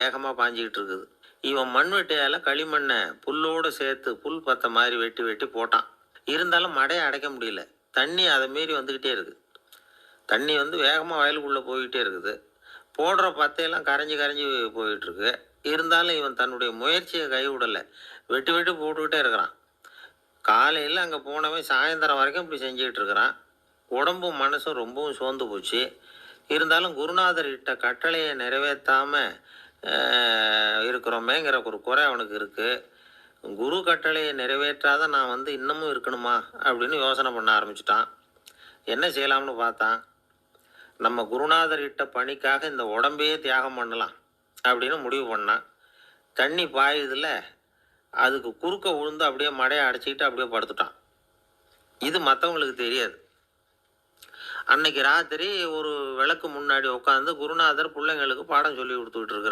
வேகமாக பாஞ்சிக்கிட்டு இருக்குது. இவன் மண்வெட்டியால் களிமண்ணை புல்லோடு சேர்த்து புல் பத்த மாதிரி வெட்டி வெட்டி போட்டான். இருந்தாலும் மடையை அடைக்க முடியல. தண்ணி அதை மீறி வந்துக்கிட்டே இருக்குது. தண்ணி வந்து வேகமாக வயலுக்குள்ளே போய்கிட்டே இருக்குது. போடுற பத்தையெல்லாம் கரைஞ்சி கரைஞ்சி போயிட்டுருக்கு. இருந்தாலும் இவன் தன்னுடைய முயற்சியை கைவிடலை. வெட்டி வெட்டி போட்டுக்கிட்டே இருக்கிறான். காலையில் அங்கே போனவன் சாயந்தரம் வரைக்கும் இப்படி செஞ்சுக்கிட்டு இருக்கிறான். உடம்பும் மனசும் ரொம்பவும் சோர்ந்து போச்சு. இருந்தாலும் குருநாதர் இட்ட கட்டளையை நிறைவேற்றாமல் இருக்கிறோமேங்கிற ஒரு குறை அவனுக்கு இருக்குது. குரு கட்டளையை நிறைவேற்றாத நான் வந்து இன்னமும் இருக்கணுமா அப்படின்னு யோசனை பண்ண ஆரம்பிச்சிட்டான். என்ன செய்யலாம்னு பார்த்தான். நம்ம குருநாதர் இட்ட பணிக்காக இந்த உடம்பையே தியாகம் பண்ணலாம் அப்படின்னு முடிவு பண்ணான். தண்ணி பாயுதில் அதுக்கு குறுக்க விழுந்து அப்படியே மடையை அடைச்சிக்கிட்டு அப்படியே படுத்துட்டான். இது மற்றவங்களுக்கு தெரியாது. அன்னைக்கு ராத்திரி ஒரு விளக்கு முன்னாடி உட்காந்து குருநாதர் பிள்ளைங்களுக்கு பாடம் சொல்லி கொடுத்துக்கிட்டு இருக்கிறார்.